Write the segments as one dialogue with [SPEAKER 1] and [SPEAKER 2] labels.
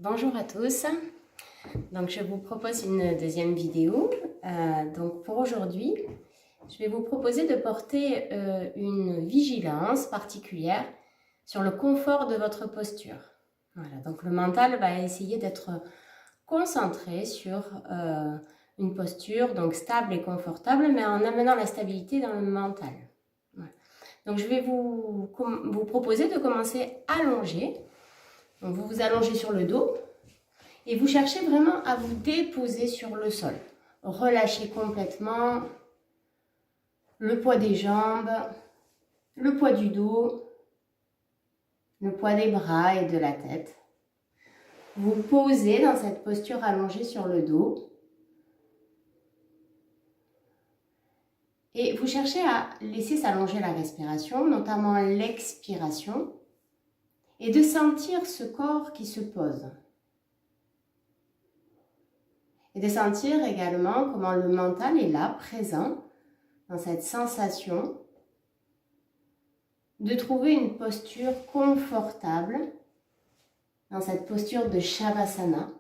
[SPEAKER 1] Bonjour à tous, donc je vous propose une deuxième vidéo. Donc pour aujourd'hui, je vais vous proposer de porter une vigilance particulière sur le confort de votre posture. Voilà, donc le mental va essayer d'être concentré sur une posture donc stable et confortable, mais en amenant la stabilité dans le mental. Voilà. Donc je vais vous proposer de commencer allongé. Donc vous vous allongez sur le dos. Et vous cherchez vraiment à vous déposer sur le sol. Relâchez complètement le poids des jambes, le poids du dos, le poids des bras et de la tête. Vous posez dans cette posture allongée sur le dos. Et vous cherchez à laisser s'allonger la respiration, notamment l'expiration, et de sentir ce corps qui se pose. Et de sentir également comment le mental est là, présent, dans cette sensation de trouver une posture confortable, dans cette posture de Shavasana.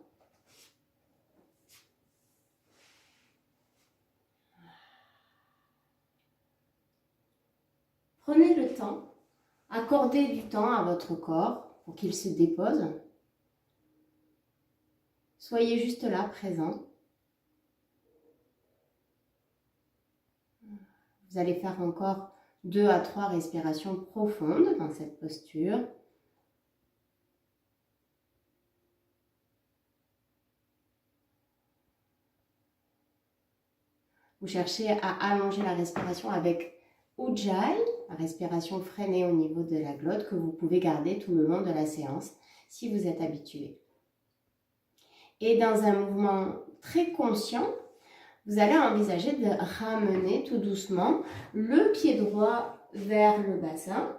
[SPEAKER 1] Prenez le temps, accordez du temps à votre corps pour qu'il se dépose. Soyez juste là, présent. Vous allez faire encore 2 à 3 respirations profondes dans cette posture. Vous cherchez à allonger la respiration avec Ujjayi, la respiration freinée au niveau de la glotte que vous pouvez garder tout le long de la séance si vous êtes habitué. Et dans un mouvement très conscient, vous allez envisager de ramener tout doucement le pied droit vers le bassin,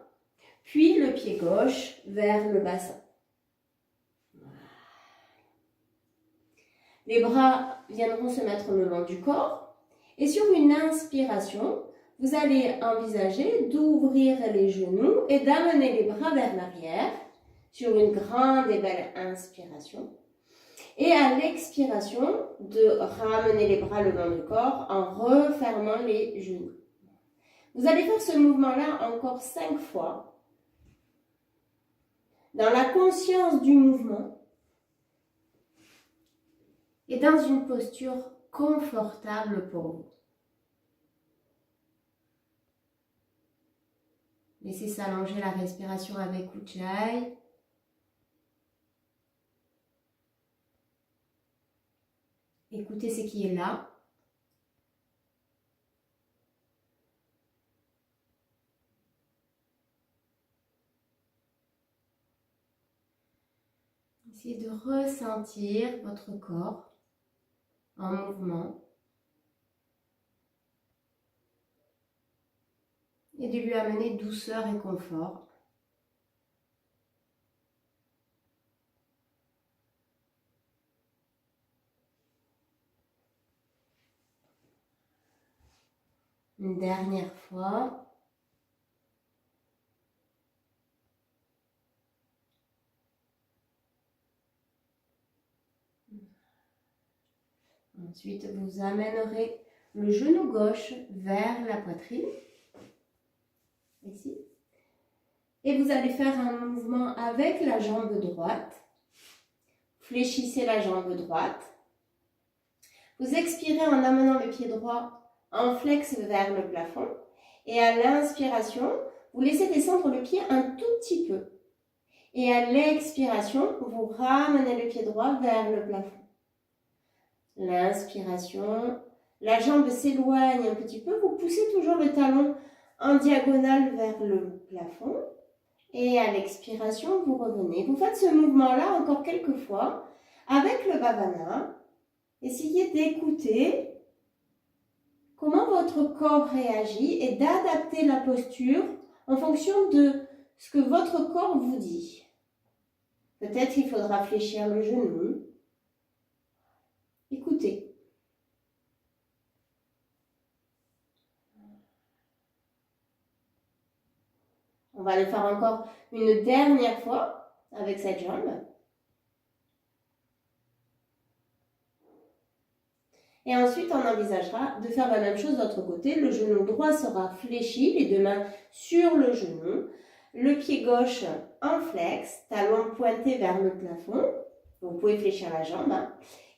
[SPEAKER 1] puis le pied gauche vers le bassin. Les bras viendront se mettre le long du corps et sur une inspiration, vous allez envisager d'ouvrir les genoux et d'amener les bras vers l'arrière sur une grande et belle inspiration. Et à l'expiration, de ramener les bras le long du corps en refermant les genoux. Vous allez faire ce mouvement-là encore 5 fois. Dans la conscience du mouvement et dans une posture confortable pour vous. Laissez s'allonger la respiration avec Ujjayi. Écoutez ce qui est là. Essayez de ressentir votre corps en mouvement et de lui amener douceur et confort. Une dernière fois. Ensuite, vous amènerez le genou gauche vers la poitrine. Ici. Et vous allez faire un mouvement avec la jambe droite. Fléchissez la jambe droite. Vous expirez en amenant le pied droit en flex vers le plafond. Et à l'inspiration, vous laissez descendre le pied un tout petit peu. Et à l'expiration, vous ramenez le pied droit vers le plafond. L'inspiration, la jambe s'éloigne un petit peu. Vous poussez toujours le talon en diagonale vers le plafond. Et à l'expiration, vous revenez. Vous faites ce mouvement-là encore quelques fois avec le Bhavana. Essayez d'écouter comment votre corps réagit et d'adapter la posture en fonction de ce que votre corps vous dit. Peut-être qu'il faudra fléchir le genou. Écoutez. On va le faire encore une dernière fois avec cette jambe. Et ensuite, on envisagera de faire la même chose de l'autre côté. Le genou droit sera fléchi, les deux mains sur le genou. Le pied gauche en flex, talon pointé vers le plafond. Vous pouvez fléchir la jambe.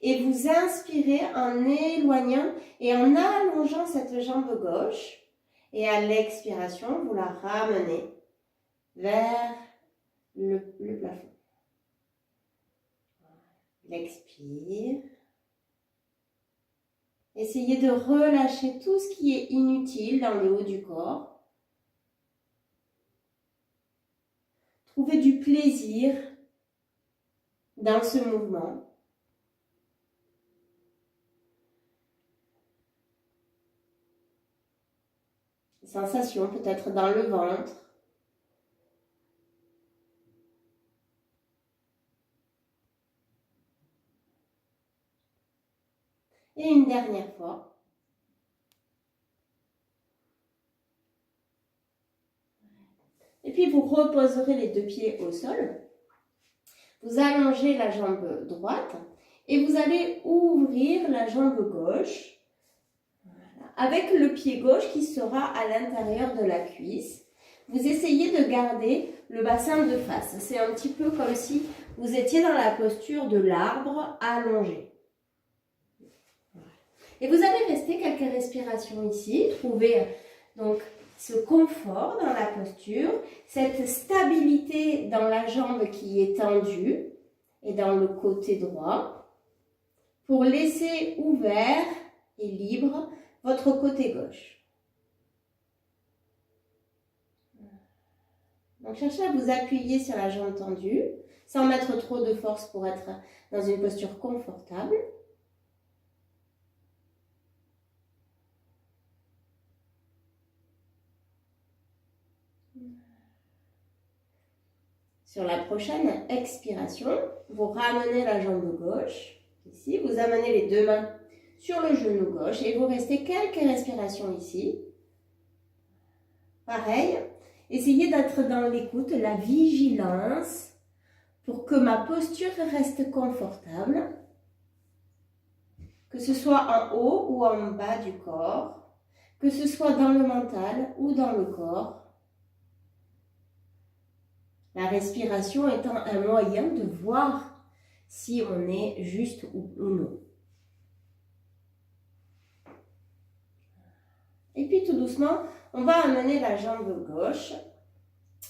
[SPEAKER 1] Et vous inspirez en éloignant et en allongeant cette jambe gauche. Et à l'expiration, vous la ramenez vers le plafond. L'expire. Essayez de relâcher tout ce qui est inutile dans le haut du corps. Trouvez du plaisir dans ce mouvement. Des sensations peut-être dans le ventre. Et une dernière fois. Et puis vous reposerez les deux pieds au sol. Vous allongez la jambe droite et vous allez ouvrir la jambe gauche avec le pied gauche qui sera à l'intérieur de la cuisse. Vous essayez de garder le bassin de face. C'est un petit peu comme si vous étiez dans la posture de l'arbre allongé. Et vous allez rester quelques respirations ici. Trouvez donc ce confort dans la posture, cette stabilité dans la jambe qui est tendue et dans le côté droit pour laisser ouvert et libre votre côté gauche. Donc cherchez à vous appuyer sur la jambe tendue sans mettre trop de force pour être dans une posture confortable. Sur la prochaine expiration, vous ramenez la jambe gauche, ici, vous amenez les deux mains sur le genou gauche et vous restez quelques respirations ici. Pareil, essayez d'être dans l'écoute, la vigilance pour que ma posture reste confortable, que ce soit en haut ou en bas du corps, que ce soit dans le mental ou dans le corps. La respiration étant un moyen de voir si on est juste ou non. Et puis tout doucement, on va amener la jambe gauche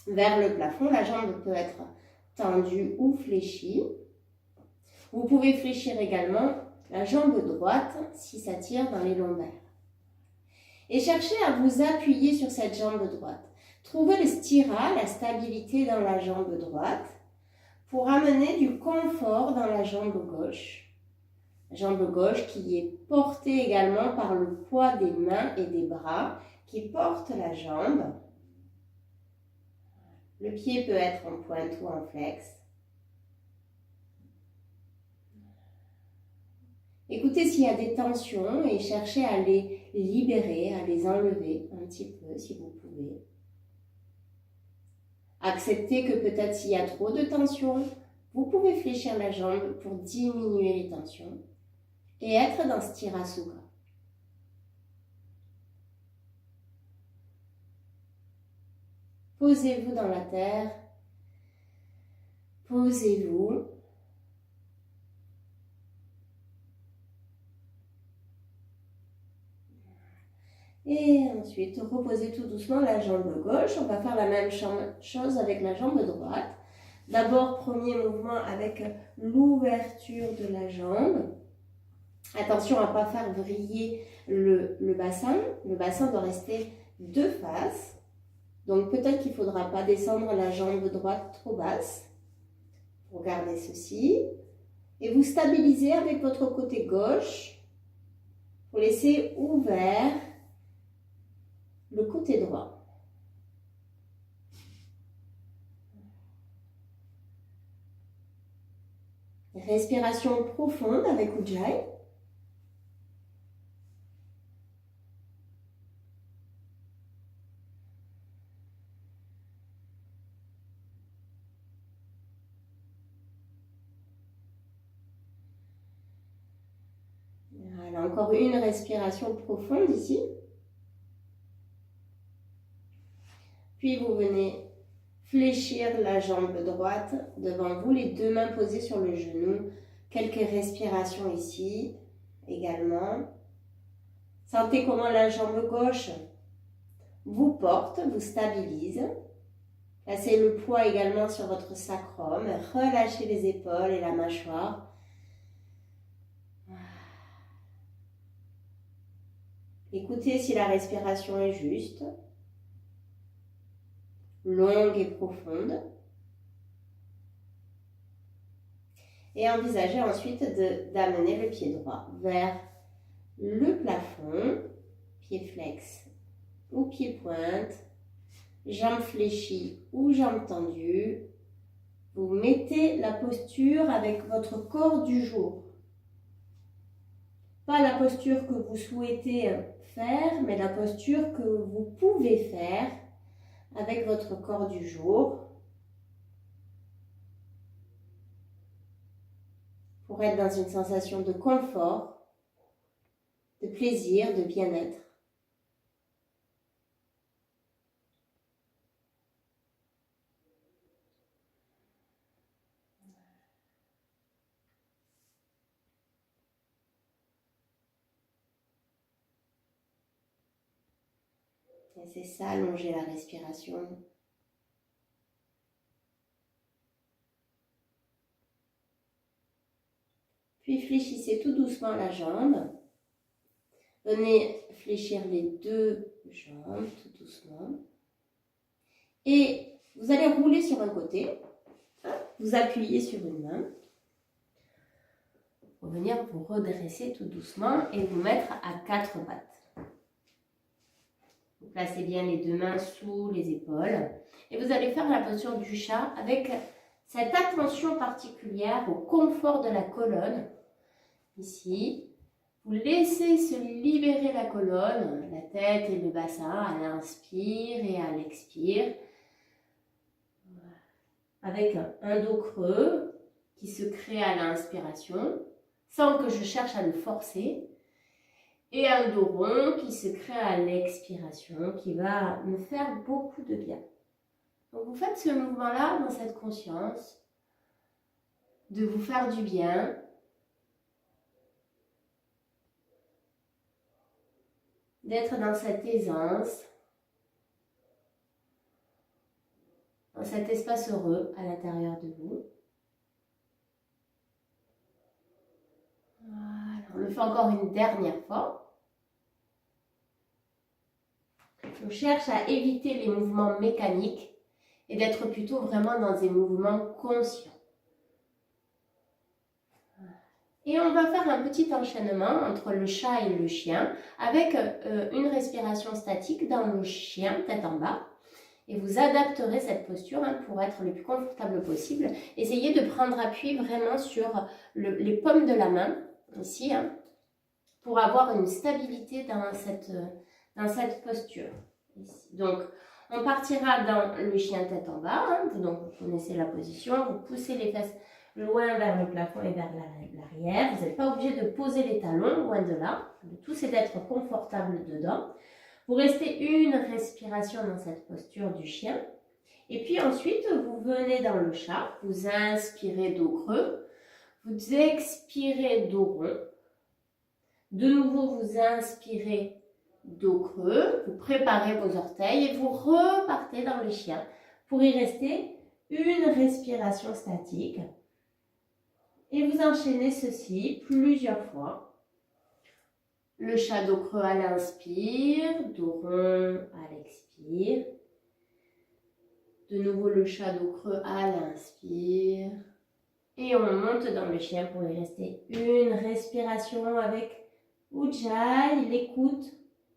[SPEAKER 1] vers le plafond. La jambe peut être tendue ou fléchie. Vous pouvez fléchir également la jambe droite si ça tire dans les lombaires. Et cherchez à vous appuyer sur cette jambe droite. Trouvez le stira, la stabilité dans la jambe droite, pour amener du confort dans la jambe gauche. La jambe gauche qui est portée également par le poids des mains et des bras qui portent la jambe. Le pied peut être en pointe ou en flex. Écoutez s'il y a des tensions et cherchez à les libérer, à les enlever un petit peu si vous pouvez. Acceptez que peut-être s'il y a trop de tension, vous pouvez fléchir la jambe pour diminuer les tensions et être dans Sthira-Sukha. Posez-vous dans la terre, posez-vous. Et ensuite, reposez tout doucement la jambe gauche. On va faire la même chose avec la jambe droite. D'abord, premier mouvement avec l'ouverture de la jambe. Attention à ne pas faire vriller le bassin. Le bassin doit rester de face. Donc peut-être qu'il ne faudra pas descendre la jambe droite trop basse. Pour garder ceci. Et vous stabilisez avec votre côté gauche. Pour laisser ouvert le côté droit. Respiration profonde avec Ujjayi. encore une respiration profonde ici. Puis vous venez fléchir la jambe droite devant vous, les deux mains posées sur le genou. Quelques respirations ici également. Sentez comment la jambe gauche vous porte, vous stabilise. Placez le poids également sur votre sacrum. Relâchez les épaules et la mâchoire. Écoutez si la respiration est juste, longue et profonde. Et envisagez ensuite d'amener le pied droit vers le plafond, pied flex ou pied pointe, jambes fléchies ou jambes tendues. Vous mettez la posture avec votre corps du jour. Pas la posture que vous souhaitez faire, mais la posture que vous pouvez faire avec votre corps du jour pour être dans une sensation de confort, de plaisir, de bien-être. Et c'est ça, allonger la respiration. Puis fléchissez tout doucement la jambe. Venez fléchir les deux jambes tout doucement. Et vous allez rouler sur un côté. Vous appuyez sur une main. Pour venir vous redresser tout doucement et vous mettre à quatre pattes. Vous placez bien les deux mains sous les épaules. Et vous allez faire la posture du chat avec cette attention particulière au confort de la colonne. Ici, vous laissez se libérer la colonne, la tête et le bassin à l'inspire et à l'expire. Avec un dos creux qui se crée à l'inspiration, sans que je cherche à le forcer. Et un dos rond qui se crée à l'expiration, qui va me faire beaucoup de bien. Donc vous faites ce mouvement-là dans cette conscience de vous faire du bien. D'être dans cette aisance, dans cet espace heureux à l'intérieur de vous. Voilà, on le fait encore une dernière fois. On cherche à éviter les mouvements mécaniques et d'être plutôt vraiment dans des mouvements conscients. Et on va faire un petit enchaînement entre le chat et le chien avec une respiration statique dans le chien, tête en bas. Et vous adapterez cette posture pour être le plus confortable possible. Essayez de prendre appui vraiment sur les paumes de la main, ici, pour avoir une stabilité dans cette posture. Ici. Donc, on partira dans le chien tête en bas. Donc, vous connaissez la position. Vous poussez les fesses loin vers le plafond et vers l'arrière. Vous n'êtes pas obligé de poser les talons, loin de là. Le tout, c'est d'être confortable dedans. Vous restez une respiration dans cette posture du chien. Et puis ensuite, vous venez dans le chat. Vous inspirez dos creux. Vous expirez dos rond. De nouveau, vous inspirez dos creux. Vous préparez vos orteils et vous repartez dans le chien pour y rester une respiration statique. Et vous enchaînez ceci plusieurs fois. Le chat dos creux à l'inspire, dos rond à l'expire. De nouveau le chat dos creux à l'inspire. Et on monte dans le chien pour y rester une respiration avec Ujjayi, l'écoute,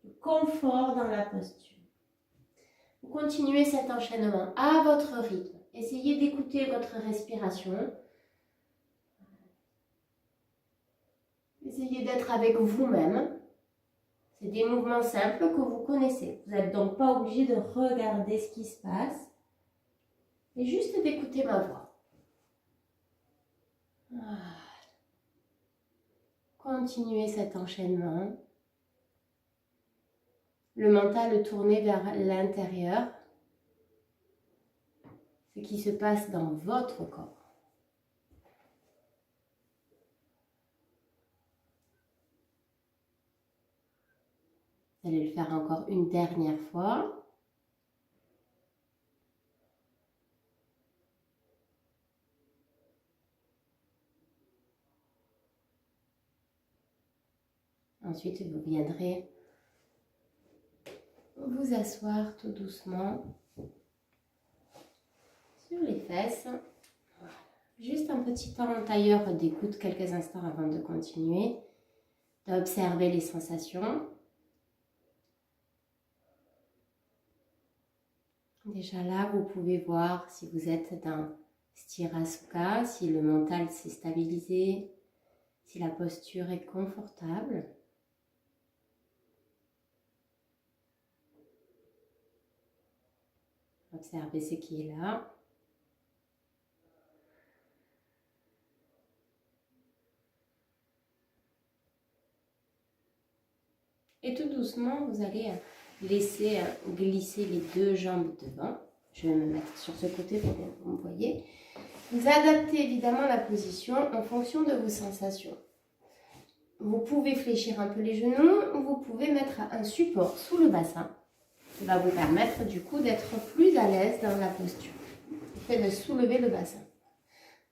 [SPEAKER 1] le confort dans la posture. Vous continuez cet enchaînement à votre rythme. Essayez d'écouter votre respiration. Essayez d'être avec vous-même. C'est des mouvements simples que vous connaissez. Vous n'êtes donc pas obligé de regarder ce qui se passe, mais juste d'écouter ma voix. Voilà. continuez cet enchaînement. Le mental tourné vers l'intérieur, ce qui se passe dans votre corps. Vous allez le faire encore une dernière fois. Ensuite, vous viendrez vous asseoir tout doucement sur les fesses. Juste un petit temps en tailleur d'écoute, quelques instants avant de continuer, d'observer les sensations. Déjà là, vous pouvez voir si vous êtes dans Sthira-Sukha, si le mental s'est stabilisé, si la posture est confortable. Observez ce qui est là. Et tout doucement, vous allez laisser glisser les deux jambes devant. Je vais me mettre sur ce côté pour que vous me voyez. Vous adaptez évidemment la position en fonction de vos sensations. Vous pouvez fléchir un peu les genoux ou vous pouvez mettre un support sous le bassin qui va vous permettre du coup d'être plus à l'aise dans la posture. Le fait de soulever le bassin.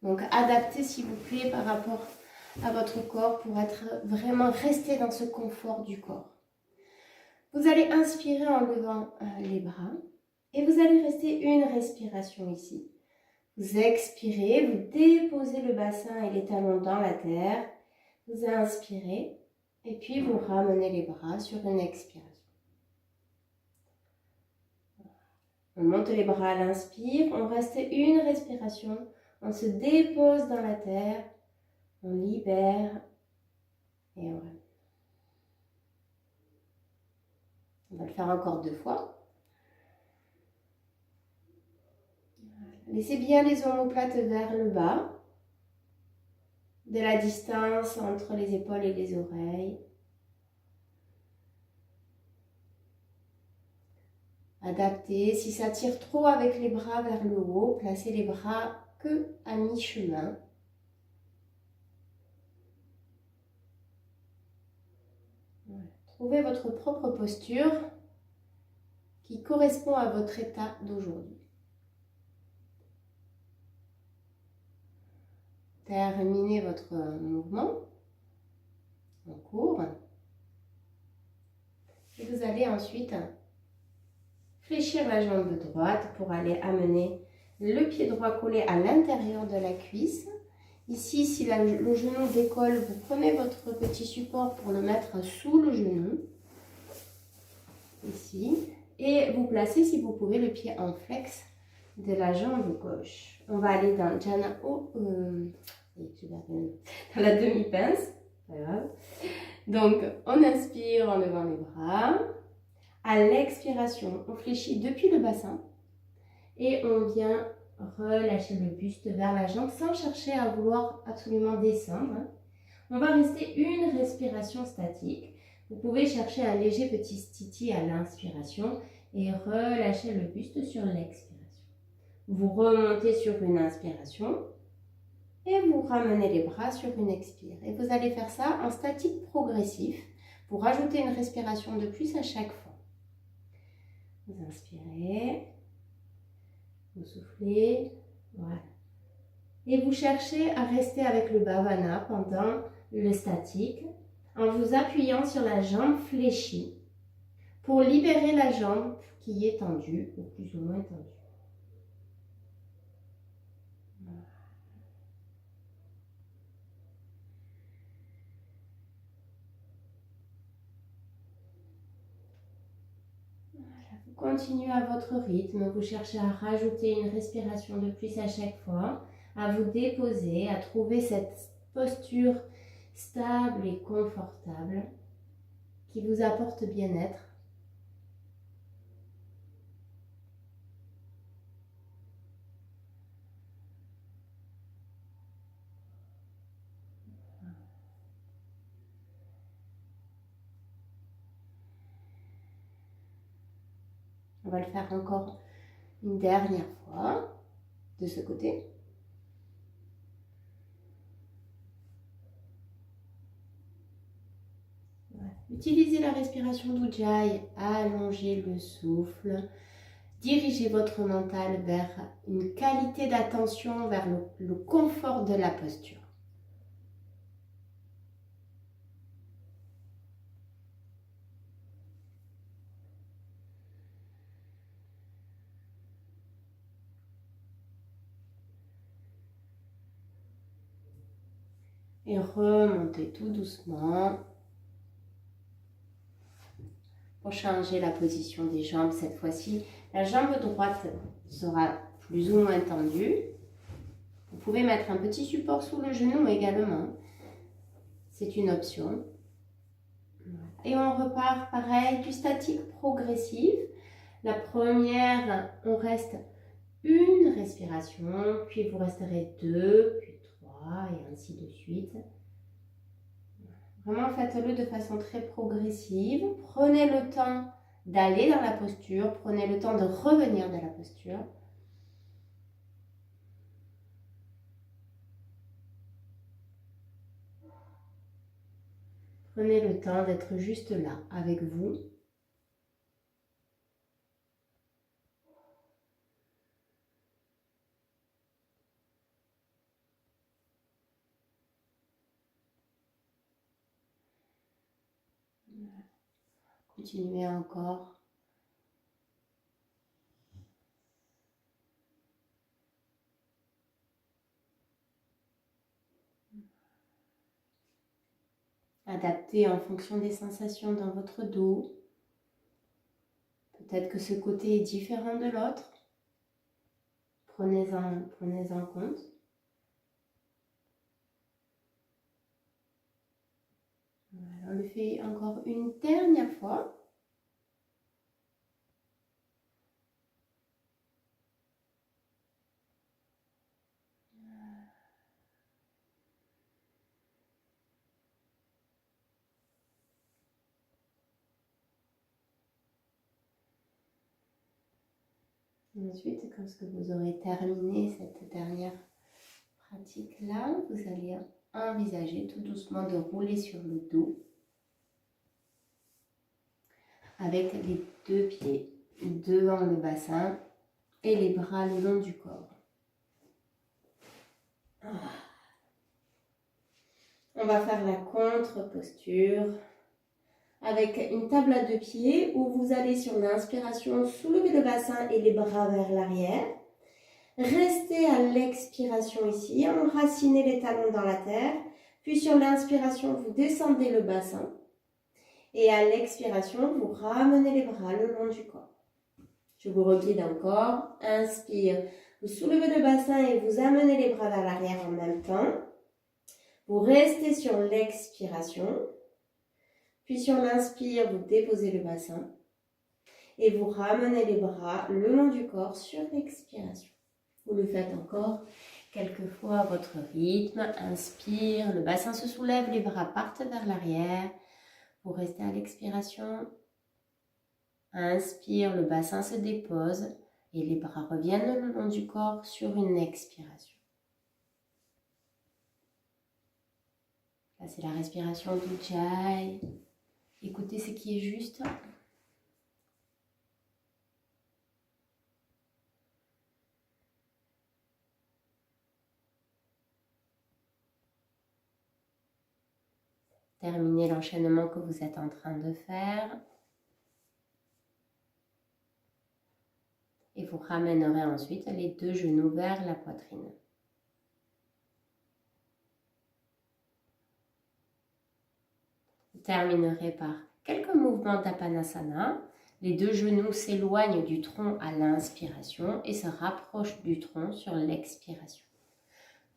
[SPEAKER 1] Donc adaptez s'il vous plaît par rapport à votre corps pour être vraiment resté dans ce confort du corps. Vous allez inspirer en levant les bras et vous allez rester une respiration ici. Vous expirez, vous déposez le bassin et les talons dans la terre. Vous inspirez et puis vous ramenez les bras sur une expiration. On monte les bras à l'inspire, on reste une respiration, on se dépose dans la terre, on libère et on ramène. On va le faire encore 2 fois. Laissez bien les omoplates vers le bas, de la distance entre les épaules et les oreilles. Adaptez, si ça tire trop avec les bras vers le haut, placez les bras que à mi-chemin. Voilà. Trouvez votre propre posture qui correspond à votre état d'aujourd'hui. Terminez votre mouvement en cours. Et vous allez ensuite fléchir la jambe droite pour aller amener le pied droit collé à l'intérieur de la cuisse. Ici, si le genou décolle, vous prenez votre petit support pour le mettre sous le genou. Ici. Et vous placez, si vous pouvez, le pied en flex de la jambe gauche. On va aller dans Jana dans la demi-pince. Pas grave. Donc, on inspire en levant les bras. À l'expiration, on fléchit depuis le bassin. Et on vient relâcher le buste vers la jambe sans chercher à vouloir absolument descendre. On va rester une respiration statique. Vous pouvez chercher un léger petit stiti à l'inspiration et relâcher le buste sur l'expiration. Vous remontez sur une inspiration et vous ramenez les bras sur une expire. Et vous allez faire ça en statique progressif pour rajouter une respiration de plus à chaque fois. Vous inspirez, vous soufflez, voilà. Et vous cherchez à rester avec le Bhavana pendant le statique en vous appuyant sur la jambe fléchie pour libérer la jambe qui est tendue ou plus ou moins tendue. Vous continuez à votre rythme, vous cherchez à rajouter une respiration de plus à chaque fois, à vous déposer, à trouver cette posture stable et confortable qui vous apporte bien-être. On va le faire encore une dernière fois de ce côté. Voilà. Utilisez la respiration d'Ujjayi, allongez le souffle. Dirigez votre mental vers une qualité d'attention, vers le confort de la posture. Et remontez tout doucement pour changer la position des jambes. Cette fois-ci, la jambe droite sera plus ou moins tendue. Vous pouvez mettre un petit support sous le genou également. C'est une option. Et on repart pareil, du statique progressif. La première, on reste une respiration, puis vous resterez 2, puis 3 et ainsi de suite. Vraiment, faites-le de façon très progressive. Prenez le temps d'aller dans la posture, prenez le temps de revenir de la posture. Prenez le temps d'être juste là, avec vous. Continuez encore. Adaptez en fonction des sensations dans votre dos. Peut-être que ce côté est différent de l'autre. Prenez-en compte. Voilà, on le fait encore une dernière fois. Ensuite, quand vous aurez terminé cette dernière pratique-là, vous allez envisager tout doucement de rouler sur le dos avec les deux pieds devant le bassin et les bras le long du corps. On va faire la contre-posture avec une table à deux pieds où vous allez sur l'inspiration soulever le bassin et les bras vers l'arrière. Restez à l'expiration ici, enracinez les talons dans la terre. Puis sur l'inspiration, vous descendez le bassin. Et à l'expiration, vous ramenez les bras le long du corps. Je vous reguide encore. Inspire, vous soulevez le bassin et vous amenez les bras vers l'arrière en même temps. Vous restez sur l'expiration. Puis sur l'inspire, vous déposez le bassin. Et vous ramenez les bras le long du corps sur l'expiration. Vous le faites encore quelques fois à votre rythme. Inspire, le bassin se soulève, les bras partent vers l'arrière. Vous restez à l'expiration. Inspire, le bassin se dépose et les bras reviennent le long du corps sur une expiration. Là, c'est la respiration d'Ujjayi. Écoutez ce qui est juste. Terminez l'enchaînement que vous êtes en train de faire. Et vous ramènerez ensuite les deux genoux vers la poitrine. Vous terminerez par quelques mouvements d'Apanasana. Les deux genoux s'éloignent du tronc à l'inspiration et se rapprochent du tronc sur l'expiration.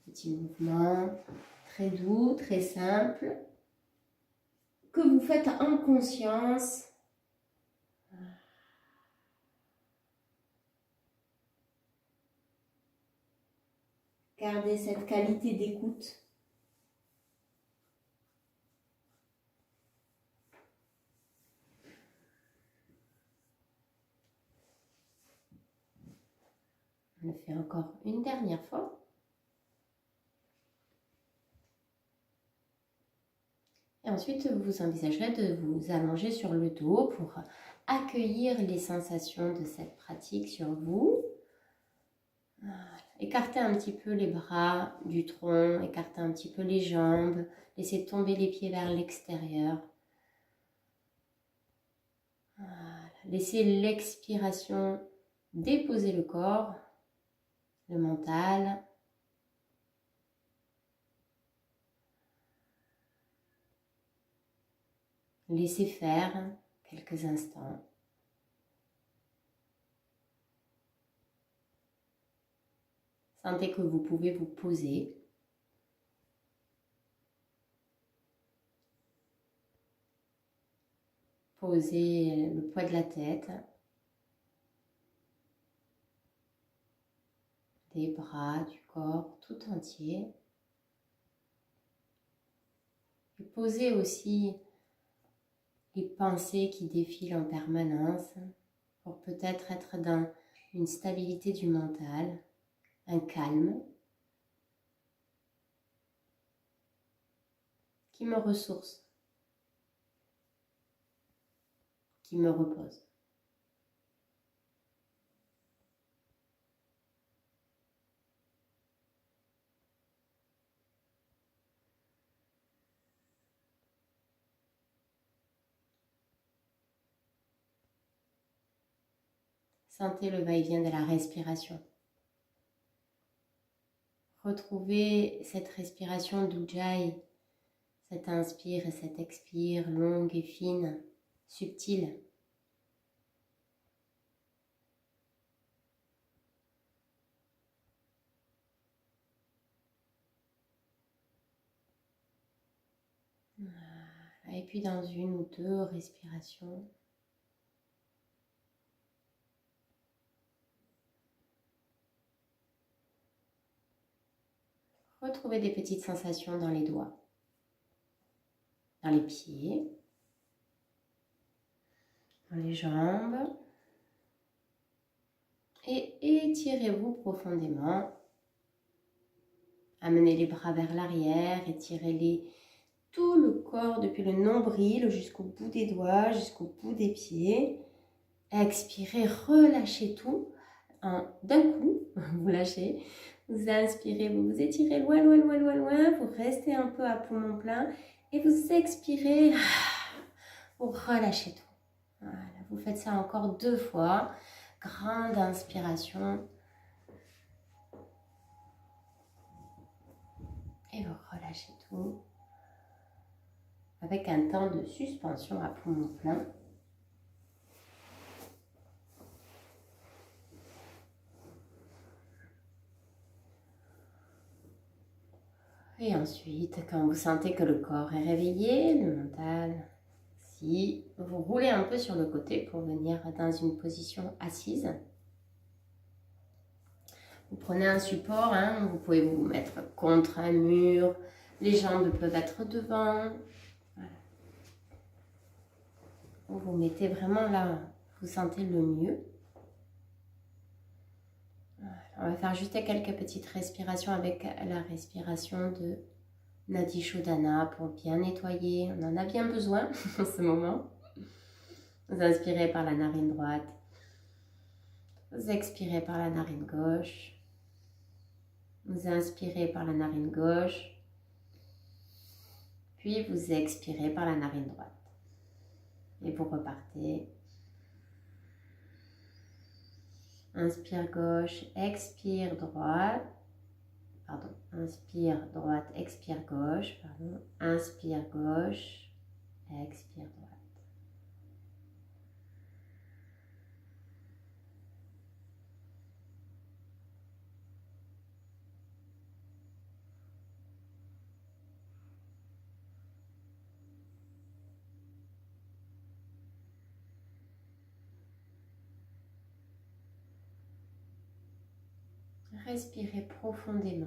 [SPEAKER 1] Petit mouvement très doux, très simple, que vous faites en conscience. Gardez cette qualité d'écoute. le fais encore une dernière fois. Et ensuite, vous envisagerez de vous allonger sur le dos pour accueillir les sensations de cette pratique sur vous. Voilà. Écartez un petit peu les bras du tronc, écartez un petit peu les jambes, laissez tomber les pieds vers l'extérieur. Voilà. Laissez l'expiration déposer le corps, le mental. Laissez faire quelques instants. Sentez que vous pouvez vous poser. Posez le poids de la tête, des bras, du corps tout entier. Et posez aussi les pensées qui défilent en permanence pour peut-être être dans une stabilité du mental, un calme qui me ressource, qui me repose. Sentez le va-et-vient de la respiration. Retrouvez cette respiration d'Ujjayi, cette inspire et cette expire longue et fine, subtile. Voilà. Et puis dans une ou deux respirations, retrouvez des petites sensations dans les doigts, dans les pieds, dans les jambes. Et étirez-vous profondément. Amenez les bras vers l'arrière, étirez-les tout le corps depuis le nombril jusqu'au bout des doigts, jusqu'au bout des pieds. Expirez, relâchez tout. D'un coup, vous lâchez. Vous inspirez, vous vous étirez loin, loin, loin, loin, loin. Vous restez un peu à poumon plein et vous expirez. Vous relâchez tout. Voilà, vous faites ça encore 2 fois. Grande inspiration. Et vous relâchez tout. Avec un temps de suspension à poumon plein. Et ensuite, quand vous sentez que le corps est réveillé, le mental, si vous roulez un peu sur le côté pour venir dans une position assise. Vous prenez un support, vous pouvez vous mettre contre un mur, les jambes peuvent être devant. Voilà. Vous vous mettez vraiment là, vous sentez le mieux. Voilà. On va faire juste quelques petites respirations avec la respiration de Nadi Shodhana pour bien nettoyer. On en a bien besoin en ce moment. Vous inspirez par la narine droite. Vous expirez par la narine gauche. Vous inspirez par la narine gauche. Puis vous expirez par la narine droite. Et vous repartez. Inspire gauche, expire droite. Pardon. Inspire droite, expire gauche. Pardon. Inspire gauche, expire droite. Respirez profondément.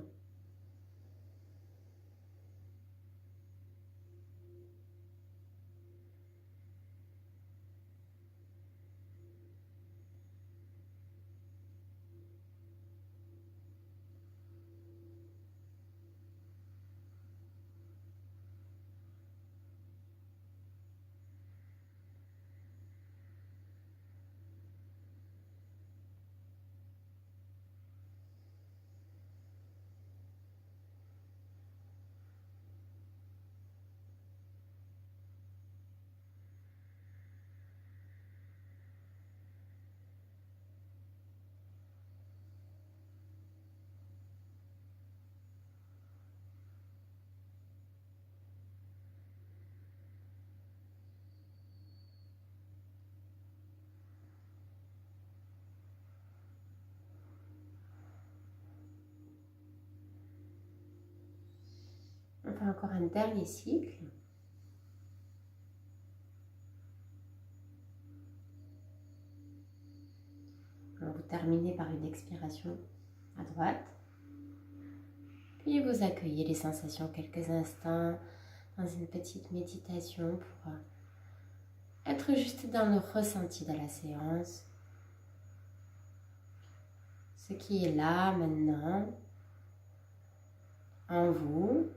[SPEAKER 1] On fait encore un dernier cycle. Vous terminez par une expiration à droite. Puis vous accueillez les sensations quelques instants dans une petite méditation pour être juste dans le ressenti de la séance. Ce qui est là maintenant en vous.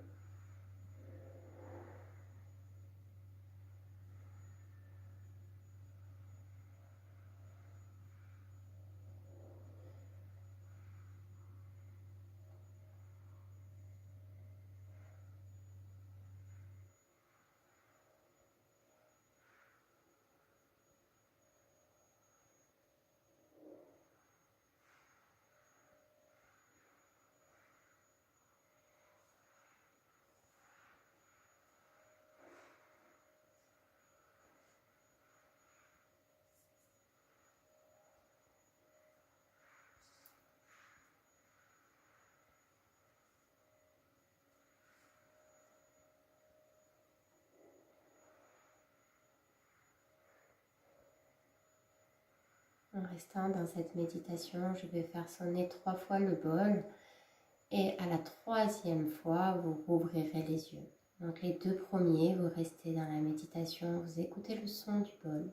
[SPEAKER 1] En restant dans cette méditation, je vais faire sonner 3 fois le bol et à la 3e fois, vous rouvrirez les yeux. Donc les 2 premiers, vous restez dans la méditation, vous écoutez le son du bol.